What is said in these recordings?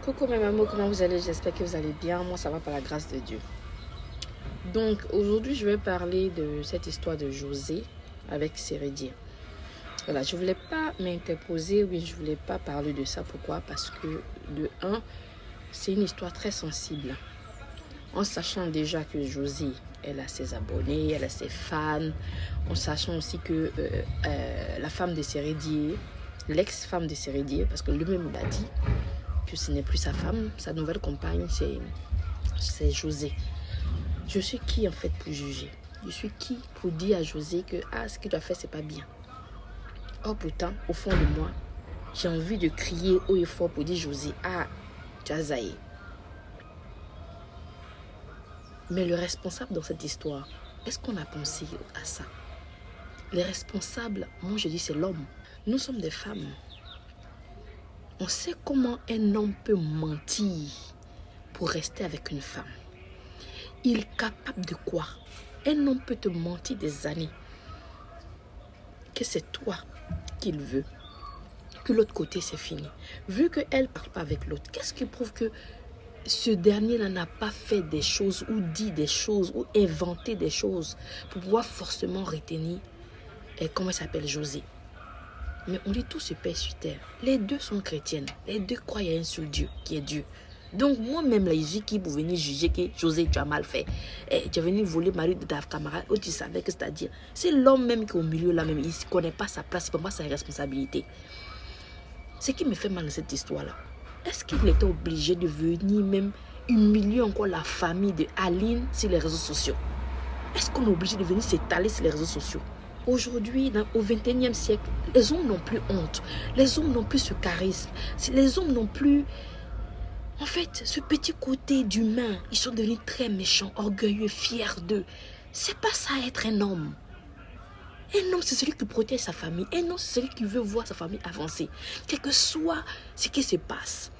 Coucou mes mamans, comment vous allez? J'espère que vous allez bien. Moi, ça va par la grâce de Dieu. Donc, aujourd'hui, je vais parler de cette histoire de José avec Sérédier. Voilà, je ne voulais pas m'interposer, oui, je ne voulais pas parler de ça. Pourquoi? Parce que, de un, c'est une histoire très sensible. En sachant déjà que José, elle a ses abonnés, elle a ses fans, en sachant aussi que la femme de Sérédier, l'ex-femme de Sérédier, parce que lui-même il a dit que ce n'est plus sa femme, sa nouvelle compagne, c'est José. Je suis qui en fait pour juger? Je suis qui pour dire à José que ce qu'il doit faire, c'est pas bien? Or pourtant, au fond de moi, j'ai envie de crier haut et fort pour dire José, tu as zaï. Mais le responsable dans cette histoire, est-ce qu'on a pensé à ça? Les responsables, moi je dis c'est l'homme. Nous sommes des femmes. On sait comment un homme peut mentir pour rester avec une femme. Il est capable de quoi? Un homme peut te mentir des années. Que c'est toi qu'il veut. Que l'autre côté c'est fini. Vu qu'elle ne parle pas avec l'autre, qu'est-ce qui prouve que ce dernier-là n'a pas fait des choses ou dit des choses ou inventé des choses pour pouvoir forcément retenir, comment elle s'appelle, José? Mais on dit tout se paie sur terre. Les deux sont chrétiennes. Les deux croient à un seul Dieu, qui est Dieu. Donc moi-même, là, je suis qui pour venir juger que José, tu as mal fait. Tu as venu voler le mari de ta camarade. Oh, tu savais que c'est-à-dire. C'est l'homme même qui est au milieu là même. Il ne connaît pas sa place, il ne connaît pas sa responsabilité. Ce qui me fait mal dans cette histoire-là, est-ce qu'il était obligé de venir même humilier encore la famille de Aline sur les réseaux sociaux? Est-ce qu'on est obligé de venir s'étaler sur les réseaux sociaux? Aujourd'hui, au XXIe siècle, les hommes n'ont plus honte. Les hommes n'ont plus ce charisme. Les hommes n'ont plus... En fait, ce petit côté d'humain, ils sont devenus très méchants, orgueilleux, fiers d'eux. C'est pas ça être un homme. Un homme, c'est celui qui protège sa famille. Un homme, c'est celui qui veut voir sa famille avancer. Quel que soit ce qui se passe,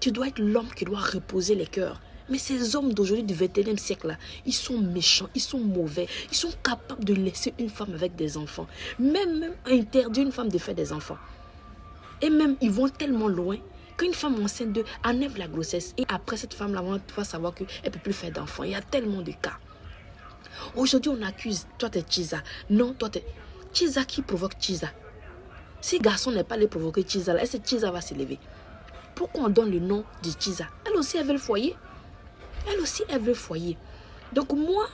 tu dois être l'homme qui doit reposer les cœurs. Mais ces hommes d'aujourd'hui du XXIe siècle là, ils sont méchants, ils sont mauvais, ils sont capables de laisser une femme avec des enfants, même interdire une femme de faire des enfants. Et même ils vont tellement loin qu'une femme enceinte d'eux enlève la grossesse et après cette femme là, on va savoir qu'elle ne peut plus faire d'enfants. Il y a tellement de cas. Aujourd'hui on accuse, toi t'es Chiza, non toi t'es... Chiza qui provoque Chiza? Si garçon n'est pas allé provoquer Chiza là, est-ce que Chiza va s'élever? Pourquoi on donne le nom de Chiza? Elle aussi elle veut le foyer. Elle aussi, elle veut le foyer. Donc moi,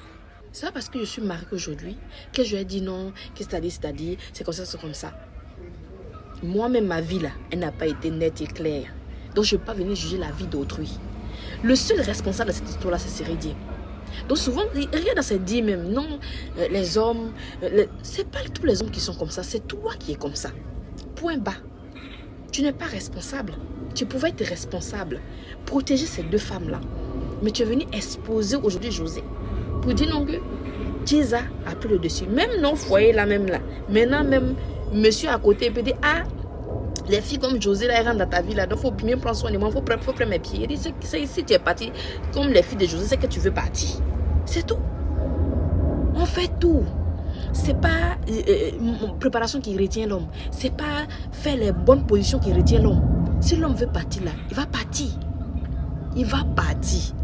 c'est pas parce que je suis mariée aujourd'hui que je lui ai dit non, que c'est-à-dire, c'est comme ça, c'est comme ça. Moi-même, ma vie là, elle n'a pas été nette et claire. Donc je ne vais pas venir juger la vie d'autrui. Le seul responsable de cette histoire-là, c'est Sérédier. Donc souvent, rien dans cette dit même, non, les hommes, c'est pas tous les hommes qui sont comme ça, c'est toi qui es comme ça. Point bas. Tu n'es pas responsable. Tu pouvais être responsable. Protéger ces deux femmes-là. Mais tu es venu exposer aujourd'hui José pour dire non que Chiza a pris le dessus. Même non foyer là même là. Maintenant même monsieur à côté peut dire les filles comme José là elles rentrent dans ta vie là. Donc il faut bien prendre soin de moi. Il faut prendre mes pieds. Il dit c'est ici tu es parti comme les filles de José, c'est que tu veux partir. C'est tout. On fait tout. C'est pas préparation qui retient l'homme. C'est pas faire les bonnes positions qui retient l'homme. Si l'homme veut partir là, il va partir. Il va partir.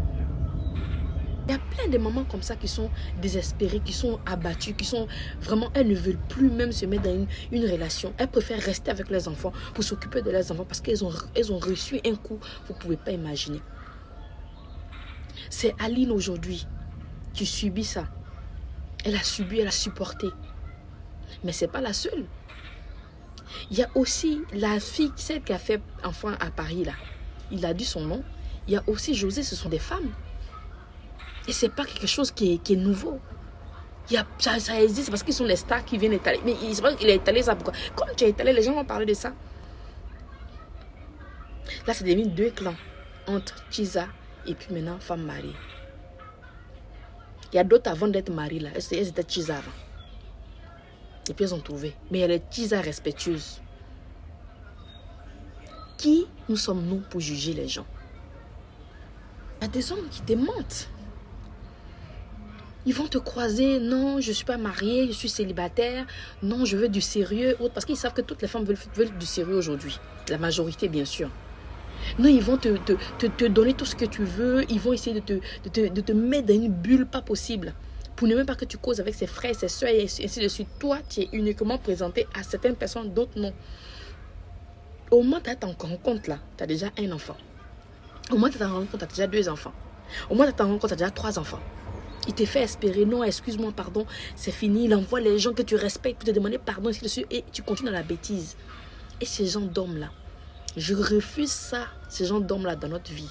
Il y a plein de mamans comme ça qui sont désespérées, qui sont abattues, qui sont vraiment, elles ne veulent plus même se mettre dans une relation. Elles préfèrent rester avec leurs enfants pour s'occuper de leurs enfants parce qu'elles ont reçu un coup, vous ne pouvez pas imaginer. C'est Aline aujourd'hui qui subit ça. Elle a subi, elle a supporté. Mais ce n'est pas la seule. Il y a aussi la fille, celle qui a fait enfant à Paris là. Il a dit son nom. Il y a aussi José, ce sont des femmes. Et ce n'est pas quelque chose qui est nouveau. Ça existe parce qu'ils sont les stars qui viennent étaler. Mais c'est vrai qu'il a étalé ça. Pourquoi? Comme tu as étalé, les gens vont parler de ça. Là, c'est devenu deux clans. Entre Chiza et puis maintenant, femme mariée. Il y a d'autres avant d'être mariées là. Elles étaient Chiza avant. Et puis elles ont trouvé. Mais il y a les Chiza respectueuses. Qui nous sommes-nous pour juger les gens? Il y a des hommes qui te mentent. Ils vont te croiser, non, je ne suis pas mariée, je suis célibataire, non, je veux du sérieux, parce qu'ils savent que toutes les femmes veulent du sérieux aujourd'hui. La majorité, bien sûr. Non, ils vont te donner tout ce que tu veux. Ils vont essayer de te mettre dans une bulle pas possible. Pour ne même pas que tu causes avec ses frères, ses soeurs et ainsi de suite. Toi, tu es uniquement présenté à certaines personnes, d'autres non. Au moment où tu as ton compte là, tu as déjà un enfant. Au moment où tu as ton compte, tu as déjà 2 enfants. Au moment où tu as ton compte, tu as déjà 3 enfants. Il te fait espérer, non, excuse-moi, pardon, c'est fini. Il envoie les gens que tu respectes pour te demander pardon, ainsi de suite. Et tu continues dans la bêtise. Et ces gens d'hommes là, je refuse ça, ces gens d'hommes là dans notre vie.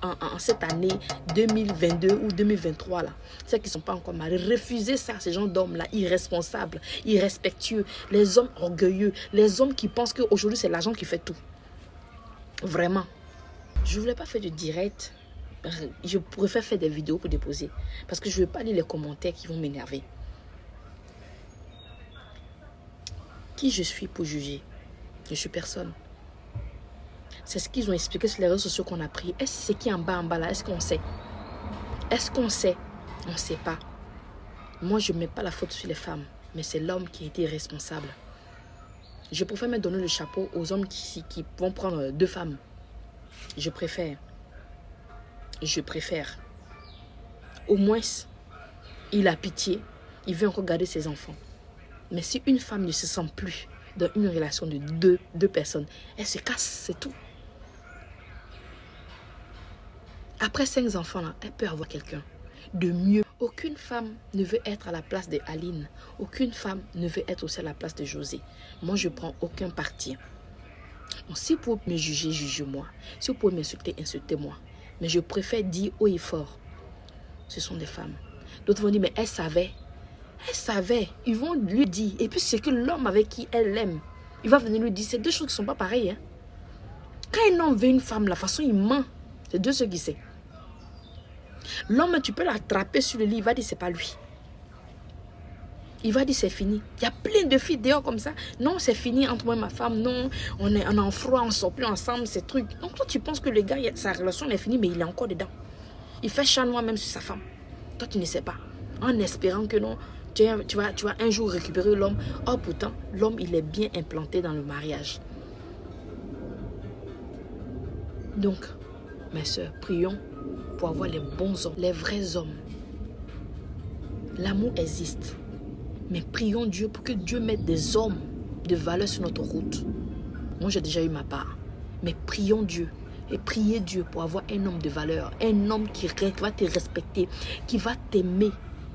En cette année 2022 ou 2023 là, ceux qui ne sont pas encore mariés, refusez ça, ces gens d'hommes là, irresponsables, irrespectueux, les hommes orgueilleux, les hommes qui pensent qu'aujourd'hui c'est l'argent qui fait tout. Vraiment. Je ne voulais pas faire de direct, je préfère faire des vidéos pour déposer, parce que je ne veux pas lire les commentaires qui vont m'énerver. Qui je suis pour juger? Je suis personne. C'est ce qu'ils ont expliqué sur les réseaux sociaux qu'on a pris. Est-ce que c'est qui en bas là? Est-ce qu'on sait? Est-ce qu'on sait? On ne sait pas. Moi, je ne mets pas la faute sur les femmes, mais c'est l'homme qui a été responsable. Je préfère me donner le chapeau aux hommes qui vont prendre 2 femmes. Je préfère. Je préfère. Au moins, il a pitié. Il veut encore garder ses enfants. Mais si une femme ne se sent plus dans une relation de deux personnes, elle se casse, c'est tout. Après 5 enfants, là, elle peut avoir quelqu'un de mieux. Aucune femme ne veut être à la place de Aline. Aucune femme ne veut être aussi à la place de José. Moi, je ne prends aucun parti. Donc, si vous pouvez me juger, jugez-moi. Si vous pouvez m'insulter, insultez-moi. Mais je préfère dire haut et fort, ce sont des femmes. D'autres vont dire, mais elle savait. Elle savait. Ils vont lui dire. Et puis, c'est que l'homme avec qui elle l'aime, il va venir lui dire, c'est 2 choses qui ne sont pas pareilles. Hein. Quand un homme veut une femme, la façon il ment. C'est 2 choses qui sait. L'homme, tu peux l'attraper sur le lit, il va dire c'est pas lui. Il va dire c'est fini. Il y a plein de filles dehors comme ça. Non, c'est fini entre moi et ma femme. Non, on est en froid, on ne sort plus ensemble, ces trucs. Donc toi, tu penses que le gars, sa relation est finie, mais il est encore dedans. Il fait chat noir même sur sa femme. Toi, tu ne sais pas. En espérant que non, tu vas un jour récupérer l'homme. Oh, pourtant, l'homme, il est bien implanté dans le mariage. Donc, mes soeurs, prions pour avoir les bons hommes, les vrais hommes. L'amour existe. Mais prions Dieu pour que Dieu mette des hommes de valeur sur notre route. Moi, j'ai déjà eu ma part. Mais prions Dieu. Et priez Dieu pour avoir un homme de valeur. Un homme qui va te respecter. Qui va t'aimer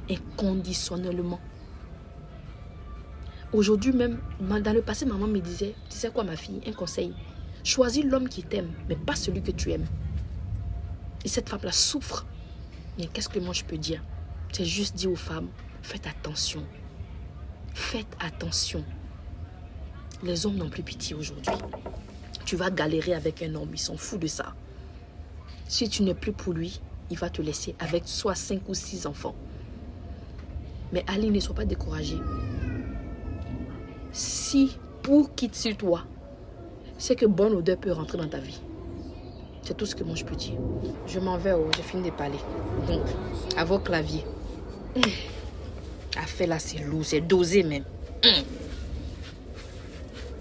inconditionnellement. Aujourd'hui même, dans le passé, maman me disait, tu sais quoi ma fille, un conseil. Choisis l'homme qui t'aime, mais pas celui que tu aimes. Et cette femme-là souffre. Mais qu'est-ce que moi je peux dire? C'est juste dire aux femmes, faites attention. Faites attention. Les hommes n'ont plus pitié aujourd'hui. Tu vas galérer avec un homme, ils s'en foutent de ça. Si tu n'es plus pour lui, il va te laisser avec soit 5 ou 6 enfants. Mais Ali, ne sois pas découragé. Si pour quitte sur toi, c'est que bonne odeur peut rentrer dans ta vie. C'est tout ce que moi je peux dire. Je m'en vais, j'ai fini de parler. Donc, à vos claviers. Affaire là, c'est lourd, c'est dosé même.